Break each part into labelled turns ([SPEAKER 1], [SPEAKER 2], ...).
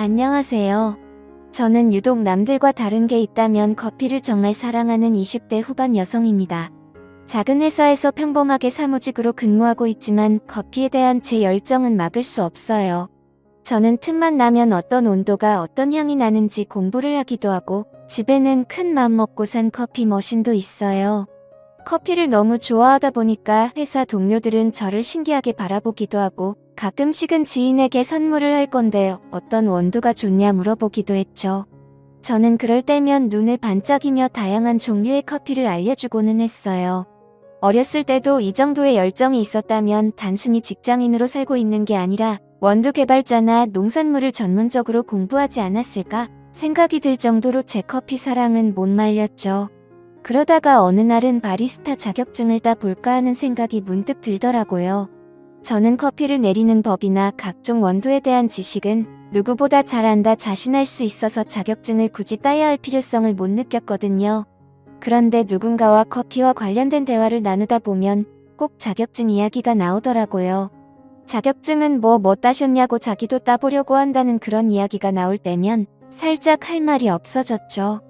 [SPEAKER 1] 안녕하세요. 저는 유독 남들과 다른 게 있다면 커피를 정말 사랑하는 20대 후반 여성입니다. 작은 회사에서 평범하게 사무직으로 근무하고 있지만 커피에 대한 제 열정은 막을 수 없어요. 저는 틈만 나면 어떤 온도가 어떤 향이 나는지 공부를 하기도 하고 집에는 큰 맘 먹고 산 커피 머신도 있어요. 커피를 너무 좋아하다 보니까 회사 동료들은 저를 신기하게 바라보기도 하고 가끔씩은 지인에게 선물을 할 건데 어떤 원두가 좋냐 물어보기도 했죠. 저는 그럴 때면 눈을 반짝이며 다양한 종류의 커피를 알려주고는 했어요. 어렸을 때도 이 정도의 열정이 있었다면 단순히 직장인으로 살고 있는 게 아니라 원두 개발자나 농산물을 전문적으로 공부하지 않았을까 생각이 들 정도로 제 커피 사랑은 못 말렸죠. 그러다가 어느 날은 바리스타 자격증을 따볼까 하는 생각이 문득 들더라고요. 저는 커피를 내리는 법이나 각종 원두에 대한 지식은 누구보다 잘 안다 자신할 수 있어서 자격증을 굳이 따야 할 필요성을 못 느꼈거든요. 그런데 누군가와 커피와 관련된 대화를 나누다 보면 꼭 자격증 이야기가 나오더라고요. 자격증은 뭐 따셨냐고 자기도 따보려고 한다는 그런 이야기가 나올 때면 살짝 할 말이 없어졌죠.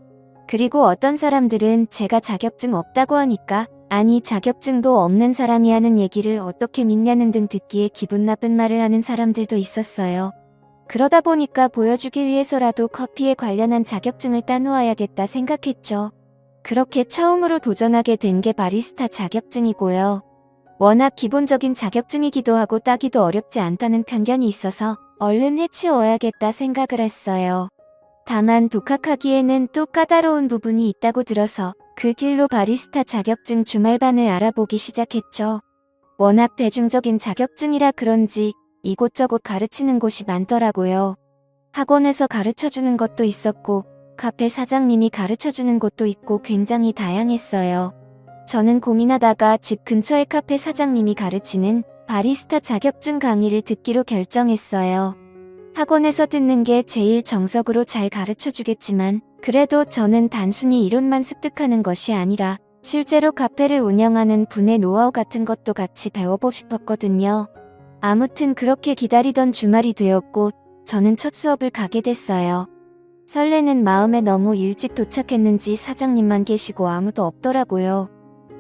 [SPEAKER 1] 그리고 어떤 사람들은 제가 자격증 없다고 하니까 아니 자격증도 없는 사람이 하는 얘기를 어떻게 믿냐는 등 듣기에 기분 나쁜 말을 하는 사람들도 있었어요. 그러다 보니까 보여주기 위해서라도 커피에 관련한 자격증을 따놓아야겠다 생각했죠. 그렇게 처음으로 도전하게 된 게 바리스타 자격증이고요. 워낙 기본적인 자격증이기도 하고 따기도 어렵지 않다는 편견이 있어서 얼른 해치워야겠다 생각을 했어요. 다만 독학하기에는 또 까다로운 부분이 있다고 들어서 그 길로 바리스타 자격증 주말반을 알아보기 시작했죠. 워낙 대중적인 자격증이라 그런지 이곳저곳 가르치는 곳이 많더라고요. 학원에서 가르쳐주는 것도 있었고 카페 사장님이 가르쳐주는 곳도 있고 굉장히 다양했어요. 저는 고민하다가 집 근처의 카페 사장님이 가르치는 바리스타 자격증 강의를 듣기로 결정했어요. 학원에서 듣는 게 제일 정석으로 잘 가르쳐주겠지만 그래도 저는 단순히 이론만 습득하는 것이 아니라 실제로 카페를 운영하는 분의 노하우 같은 것도 같이 배워보고 싶었거든요. 아무튼 그렇게 기다리던 주말이 되었고 저는 첫 수업을 가게 됐어요. 설레는 마음에 너무 일찍 도착했는지 사장님만 계시고 아무도 없더라고요.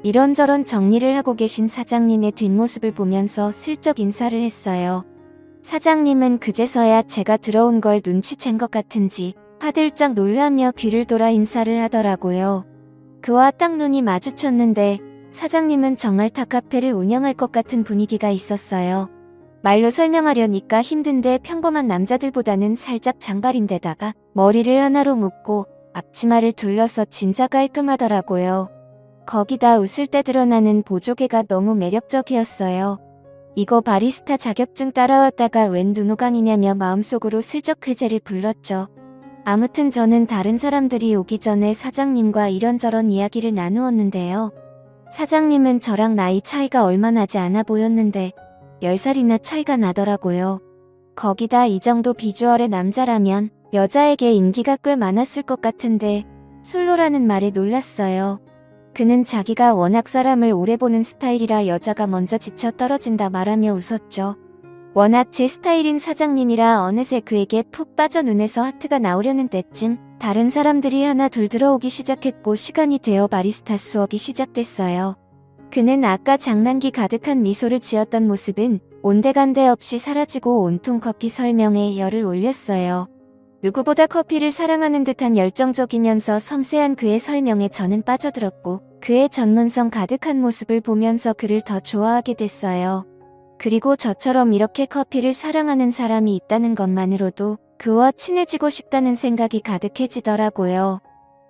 [SPEAKER 1] 이런저런 정리를 하고 계신 사장님의 뒷모습을 보면서 슬쩍 인사를 했어요. 사장님은 그제서야 제가 들어온 걸 눈치챈 것 같은지 화들짝 놀라며 귀를 돌아 인사를 하더라고요. 그와 딱 눈이 마주쳤는데 사장님은 정말 탑카페를 운영할 것 같은 분위기가 있었어요. 말로 설명하려니까 힘든데 평범한 남자들보다는 살짝 장발인데다가 머리를 하나로 묶고 앞치마를 둘러서 진짜 깔끔하더라고요. 거기다 웃을 때 드러나는 보조개가 너무 매력적이었어요. 이거 바리스타 자격증 따라왔다가 웬 눈호강이냐며 마음속으로 슬쩍 회제를 불렀죠. 아무튼 저는 다른 사람들이 오기 전에 사장님과 이런저런 이야기를 나누었는데요. 사장님은 저랑 나이 차이가 얼마 나지 않아 보였는데 10살이나 차이가 나더라고요. 거기다 이 정도 비주얼의 남자라면 여자에게 인기가 꽤 많았을 것 같은데 솔로라는 말에 놀랐어요. 그는 자기가 워낙 사람을 오래 보는 스타일이라 여자가 먼저 지쳐 떨어진다 말하며 웃었죠. 워낙 제 스타일인 사장님이라 어느새 그에게 푹 빠져 눈에서 하트가 나오려는 때쯤 다른 사람들이 하나 둘 들어오기 시작했고 시간이 되어 바리스타 수업이 시작됐어요. 그는 아까 장난기 가득한 미소를 지었던 모습은 온데간데 없이 사라지고 온통 커피 설명에 열을 올렸어요. 누구보다 커피를 사랑하는 듯한 열정적이면서 섬세한 그의 설명에 저는 빠져들었고 그의 전문성 가득한 모습을 보면서 그를 더 좋아하게 됐어요. 그리고 저처럼 이렇게 커피를 사랑하는 사람이 있다는 것만으로도 그와 친해지고 싶다는 생각이 가득해지더라고요.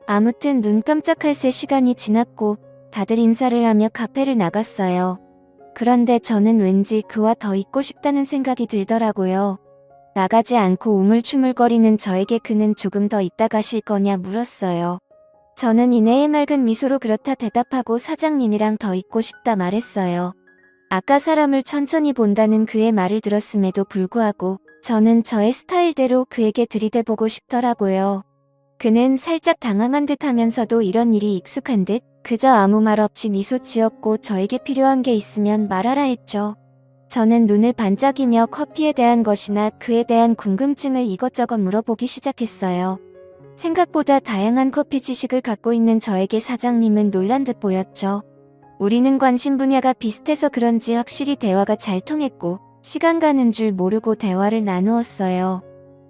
[SPEAKER 1] 아무튼 눈 깜짝할 새 시간이 지났고 다들 인사를 하며 카페를 나갔어요. 그런데 저는 왠지 그와 더 있고 싶다는 생각이 들더라고요. 나가지 않고 우물쭈물거리는 저에게 그는 조금 더 있다 가실 거냐 물었어요. 저는 이내의 맑은 미소로 그렇다 대답하고 사장님이랑 더 있고 싶다 말했어요. 아까 사람을 천천히 본다는 그의 말을 들었음에도 불구하고 저는 저의 스타일대로 그에게 들이대보고 싶더라고요. 그는 살짝 당황한 듯 하면서도 이런 일이 익숙한 듯 그저 아무 말 없이 미소 지었고 저에게 필요한 게 있으면 말하라 했죠. 저는 눈을 반짝이며 커피에 대한 것이나 그에 대한 궁금증을 이것저것 물어보기 시작했어요. 생각보다 다양한 커피 지식을 갖고 있는 저에게 사장님은 놀란 듯 보였죠. 우리는 관심 분야가 비슷해서 그런지 확실히 대화가 잘 통했고 시간 가는 줄 모르고 대화를 나누었어요.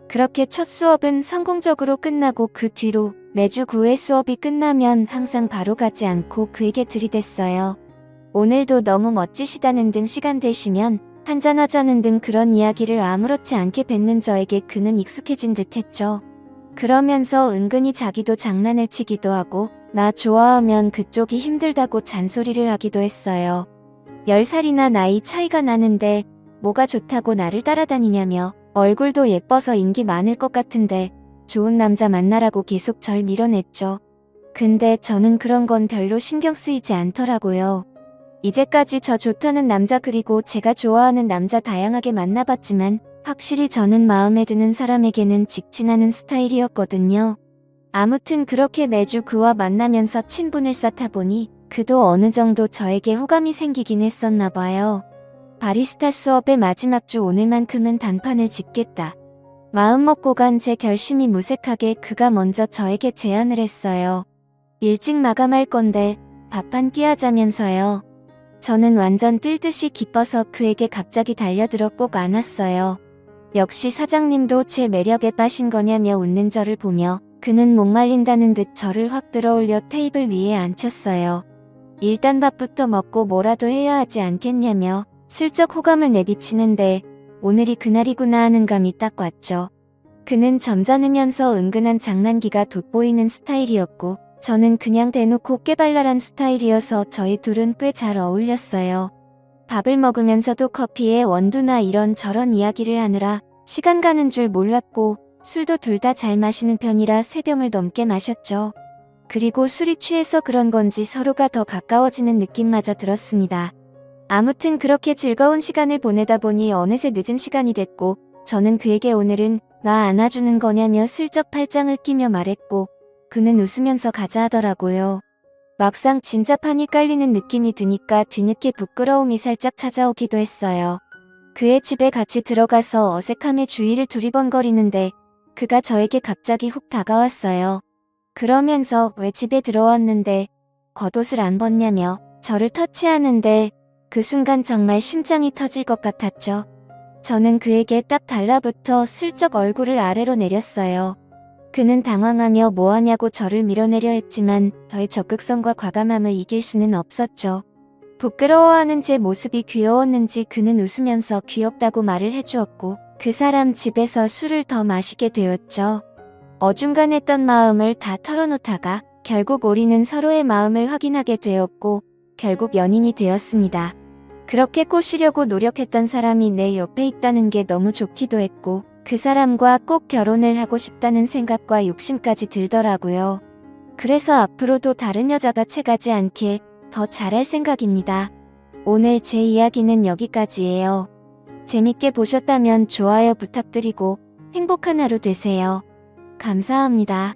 [SPEAKER 1] 그렇게 첫 수업은 성공적으로 끝나고 그 뒤로 매주 9회 수업이 끝나면 항상 바로 가지 않고 그에게 들이댔어요. 오늘도 너무 멋지시다는 등 시간 되시면 한잔하자는 등 그런 이야기를 아무렇지 않게 뱉는 저에게 그는 익숙해진 듯 했죠. 그러면서 은근히 자기도 장난을 치기도 하고 나 좋아하면 그쪽이 힘들다고 잔소리를 하기도 했어요. 10살이나 나이 차이가 나는데 뭐가 좋다고 나를 따라다니냐며 얼굴도 예뻐서 인기 많을 것 같은데 좋은 남자 만나라고 계속 절 밀어냈죠. 근데 저는 그런 건 별로 신경 쓰이지 않더라고요. 이제까지 저 좋다는 남자 그리고 제가 좋아하는 남자 다양하게 만나봤지만 확실히 저는 마음에 드는 사람에게는 직진하는 스타일이었거든요. 아무튼 그렇게 매주 그와 만나면서 친분을 쌓다 보니 그도 어느 정도 저에게 호감이 생기긴 했었나 봐요. 바리스타 수업의 마지막 주 오늘만큼은 단판을 짓겠다. 마음먹고 간 제 결심이 무색하게 그가 먼저 저에게 제안을 했어요. 일찍 마감할 건데 밥 한 끼 하자면서요. 저는 완전 뜰듯이 기뻐서 그에게 갑자기 달려들어 꼭 안았어요. 역시 사장님도 제 매력에 빠신 거냐며 웃는 저를 보며 그는 목말린다는 듯 저를 확 들어올려 테이블 위에 앉혔어요. 일단 밥부터 먹고 뭐라도 해야 하지 않겠냐며 슬쩍 호감을 내비치는데 오늘이 그날이구나 하는 감이 딱 왔죠. 그는 점잖으면서 은근한 장난기가 돋보이는 스타일이었고 저는 그냥 대놓고 깨발랄한 스타일이어서 저희 둘은 꽤 잘 어울렸어요. 밥을 먹으면서도 커피에 원두나 이런저런 이야기를 하느라 시간 가는 줄 몰랐고 술도 둘 다 잘 마시는 편이라 3병을 넘게 마셨죠. 그리고 술이 취해서 그런 건지 서로가 더 가까워지는 느낌마저 들었습니다. 아무튼 그렇게 즐거운 시간을 보내다 보니 어느새 늦은 시간이 됐고 저는 그에게 오늘은 나 안아주는 거냐며 슬쩍 팔짱을 끼며 말했고 그는 웃으면서 가자 하더라고요. 막상 진짜 판이 깔리는 느낌이 드니까 뒤늦게 부끄러움이 살짝 찾아오기도 했어요. 그의 집에 같이 들어가서 어색함에 주위를 두리번거리는데 그가 저에게 갑자기 훅 다가왔어요. 그러면서 왜 집에 들어왔는데 겉옷을 안 벗냐며 저를 터치하는데 그 순간 정말 심장이 터질 것 같았죠. 저는 그에게 딱 달라붙어 슬쩍 얼굴을 아래로 내렸어요. 그는 당황하며 뭐하냐고 저를 밀어내려 했지만 저의 적극성과 과감함을 이길 수는 없었죠. 부끄러워하는 제 모습이 귀여웠는지 그는 웃으면서 귀엽다고 말을 해주었고 그 사람 집에서 술을 더 마시게 되었죠. 어중간했던 마음을 다 털어놓다가 결국 우리는 서로의 마음을 확인하게 되었고 결국 연인이 되었습니다. 그렇게 꼬시려고 노력했던 사람이 내 옆에 있다는 게 너무 좋기도 했고 그 사람과 꼭 결혼을 하고 싶다는 생각과 욕심까지 들더라고요. 그래서 앞으로도 다른 여자가 채가지 않게 더 잘할 생각입니다. 오늘 제 이야기는 여기까지예요. 재밌게 보셨다면 좋아요 부탁드리고 행복한 하루 되세요. 감사합니다.